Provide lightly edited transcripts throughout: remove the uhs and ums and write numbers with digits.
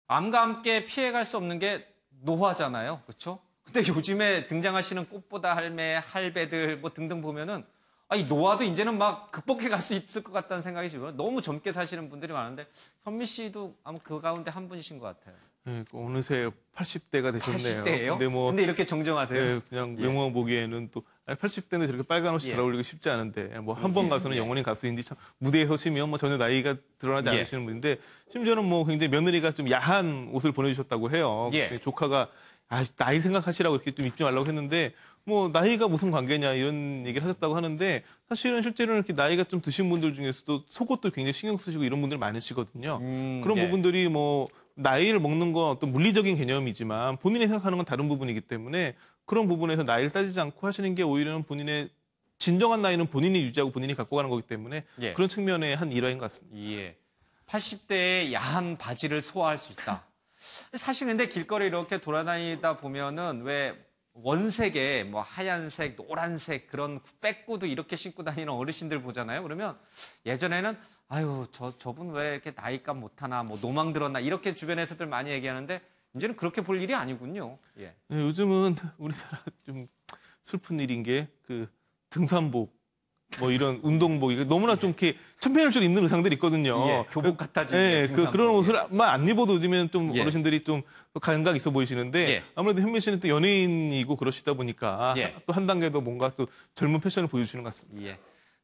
암과 함께 피해갈 수 없는 게 노화잖아요. 그렇죠? 근데 요즘에 등장하시는 꽃보다 할매, 할배들 뭐 등등 보면은 이 노화도 이제는 막 극복해 갈 수 있을 것 같다는 생각이 들어요. 너무 젊게 사시는 분들이 많은데 현미 씨도 아마 그 가운데 한 분이신 것 같아요. 네, 어느새 80대가 되셨네요. 80대예요? 근데 이렇게 정정하세요? 네, 그냥 외모만 보기에는 또 80대인데 저렇게 빨간 옷이 잘 어울리기 쉽지 않은데 뭐 한 번 가수는 영원히 가수인지 참 무대에 서시면 뭐 전혀 나이가 드러나지 않으시는 분인데 심지어는 뭐 굉장히 며느리가 좀 야한 옷을 보내주셨다고 해요. 조카가 나이 생각하시라고 이렇게 좀 입지 말라고 했는데 뭐 나이가 무슨 관계냐 이런 얘기를 하셨다고 하는데 사실은 실제로는 이렇게 나이가 좀 드신 분들 중에서도 속옷도 굉장히 신경 쓰시고 이런 분들 많으시거든요. 그런 부분들이 뭐 나이를 먹는 건 어떤 물리적인 개념이지만 본인이 생각하는 건 다른 부분이기 때문에 그런 부분에서 나이를 따지지 않고 하시는 게 오히려 본인의 진정한 나이는 본인이 유지하고 본인이 갖고 가는 거기 때문에 그런 측면의 한 일화인 것 같습니다. 80대의 야한 바지를 소화할 수 있다. 사실 근데 길거리 이렇게 돌아다니다 보면은 왜 원색에 뭐 하얀색, 노란색 그런 백구도 이렇게 신고 다니는 어르신들 보잖아요. 그러면 예전에는 아유 저분 왜 이렇게 나이값 못하나 뭐 노망 들었나 이렇게 주변에서들 많이 얘기하는데 이제는 그렇게 볼 일이 아니군요. 네, 요즘은 우리나라 좀 슬픈 일인 게 그 등산복 뭐 이런 운동복이 너무나 좀 이렇게 천편일률 입는 의상들이 있거든요. 교복 같아진. 그런 옷을만 안 입어도 요즘에는 좀 어르신들이 좀 감각 있어 보이시는데 아무래도 현미 씨는 또 연예인이고 그러시다 보니까 또 한 단계 더 뭔가 또 젊은 패션을 보여주시는 것 같습니다.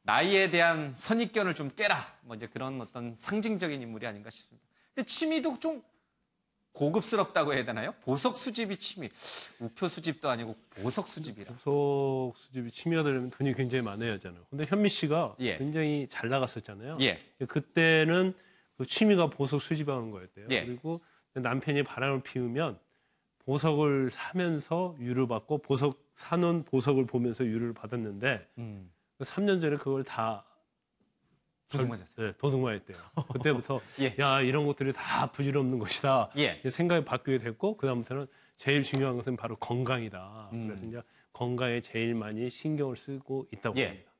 나이에 대한 선입견을 좀 깨라. 뭐 이제 그런 어떤 상징적인 인물이 아닌가 싶습니다. 근데 취미도 좀 고급스럽다고 해야 되나요? 보석 수집이 취미. 우표 수집도 아니고 보석 수집이라. 보석 수집이 취미가 되려면 돈이 굉장히 많아야 하잖아요. 근데 현미 씨가 굉장히 잘 나갔었잖아요. 그때는 그 취미가 보석 수집하는 거였대요. 그리고 남편이 바람을 피우면 보석을 사면서 유를 받고 사놓은 보석을 보면서 유를 받았는데 3년 전에 그걸 다 도둑맞았어요. 도둑맞았대요. 그때부터 야 이런 것들이 다 부질없는 것이다. 생각이 바뀌게 됐고 그다음부터는 제일 중요한 것은 바로 건강이다. 그래서 이제 건강에 제일 많이 신경을 쓰고 있다고 합니다.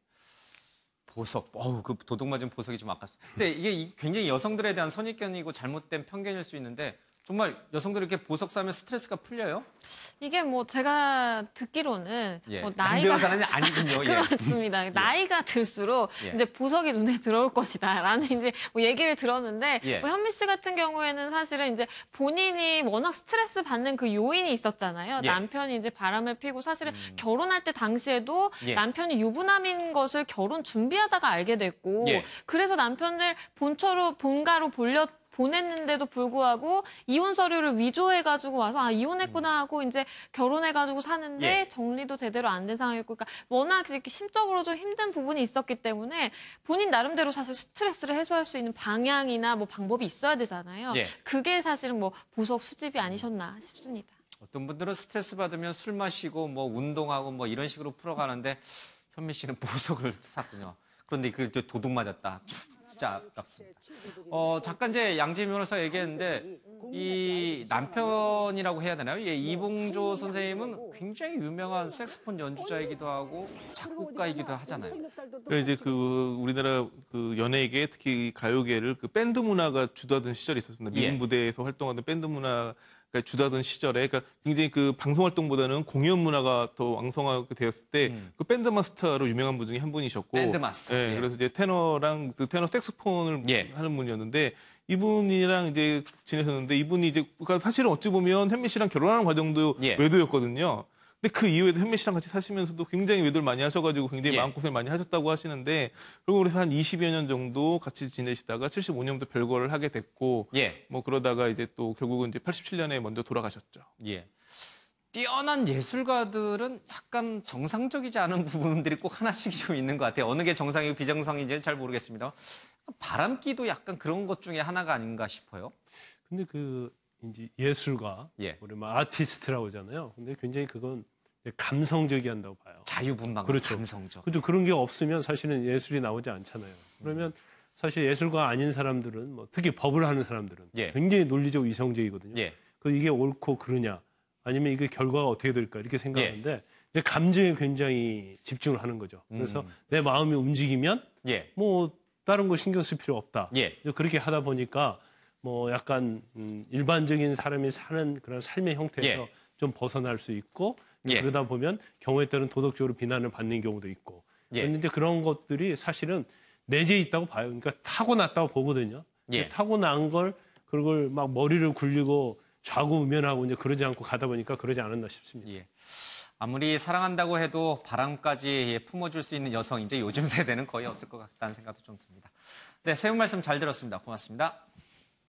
보석, 그 도둑맞은 보석이 좀 아깝습니다. 근데 이게 굉장히 여성들에 대한 선입견이고 잘못된 편견일 수 있는데 정말 여성들이 이렇게 보석 사면 스트레스가 풀려요? 이게 뭐 제가 듣기로는 뭐 나이가 변호사는 아니군요. 그렇습니다. 나이가 들수록 이제 보석이 눈에 들어올 것이다라는 이제 뭐 얘기를 들었는데 뭐 현미 씨 같은 경우에는 사실은 이제 본인이 워낙 스트레스 받는 그 요인이 있었잖아요. 남편이 이제 바람을 피고 사실은 결혼할 때 당시에도 남편이 유부남인 것을 결혼 준비하다가 알게 됐고 그래서 남편을 본가로 보냈는데도 불구하고 이혼 서류를 위조해가지고 와서 이혼했구나 하고 이제 결혼해가지고 사는데 정리도 제대로 안 된 상황이었고 그러니까 워낙 이렇게 심적으로 좀 힘든 부분이 있었기 때문에 본인 나름대로 사실 스트레스를 해소할 수 있는 방향이나 뭐 방법이 있어야 되잖아요. 그게 사실은 뭐 보석 수집이 아니셨나 싶습니다. 어떤 분들은 스트레스 받으면 술 마시고 뭐 운동하고 뭐 이런 식으로 풀어가는데 현미 씨는 보석을 샀군요. 그런데 그 도둑 맞았다. 진짜 아깝습니다. 잠깐 이제 양지민 변호사 얘기했는데 이 남편이라고 해야 되나요? 이봉조 선생님은 굉장히 유명한 색소폰 연주자이기도 하고 작곡가이기도 하잖아요. 그러니까 이제 그 우리나라 그 연예계 특히 가요계를 그 밴드 문화가 주도하던 시절이 있었습니다. 미군 부대에서 활동하던 밴드 문화가 주도하던 시절에 그러니까 굉장히 그 방송 활동보다는 공연 문화가 더 왕성하게 되었을 때 그 밴드 마스터로 유명한 분 중에 한 분이셨고 밴드 마스터. 그래서 이제 테너랑 그 테너 색소폰을 하는 분이었는데 이분이랑 이제 지내셨는데 이분이 이제 그러니까 사실은 어찌 보면 현미 씨랑 결혼하는 과정도 외도였거든요. 근데 그 이후에도 현미 씨랑 같이 사시면서도 굉장히 외도를 많이 하셔가지고 굉장히 마음고생을 많이 하셨다고 하시는데 그리고 그래서 한 20여 년 정도 같이 지내시다가 75년부터 별거를 하게 됐고 뭐 그러다가 이제 또 결국은 이제 87년에 먼저 돌아가셨죠. 뛰어난 예술가들은 약간 정상적이지 않은 부분들이 꼭 하나씩 좀 있는 것 같아요. 어느 게 정상이고 비정상인지는 잘 모르겠습니다. 바람기도 약간 그런 것 중에 하나가 아닌가 싶어요. 근데 그 이제 예술가, 우리 뭐 아티스트라고 하잖아요. 근데 굉장히 그건 감성적이한다고 봐요. 자유분방, 그렇죠. 감성적. 그렇죠. 그런 게 없으면 사실은 예술이 나오지 않잖아요. 그러면 사실 예술가 아닌 사람들은 뭐 특히 법을 하는 사람들은 굉장히 논리적 이성적이거든요. 그 이게 옳고 그르냐 아니면 이게 결과가 어떻게 될까 이렇게 생각하는데 이제 감정에 굉장히 집중을 하는 거죠. 그래서 내 마음이 움직이면 뭐 다른 거 신경 쓸 필요 없다. 그렇게 하다 보니까 뭐 약간 일반적인 사람이 사는 그런 삶의 형태에서 좀 벗어날 수 있고 그러다 보면 경우에 따른 도덕적으로 비난을 받는 경우도 있고 그런데 그런 것들이 사실은 내재해 있다고 봐요. 그러니까 타고났다고 보거든요. 타고난 걸 그걸 막 머리를 굴리고 좌고우면하고 이제 그러지 않고 가다 보니까 그러지 않았나 싶습니다. 아무리 사랑한다고 해도 바람까지 품어줄 수 있는 여성 이제 요즘 세대는 거의 없을 것 같다는 생각도 좀 듭니다. 네, 세분 말씀 잘 들었습니다. 고맙습니다.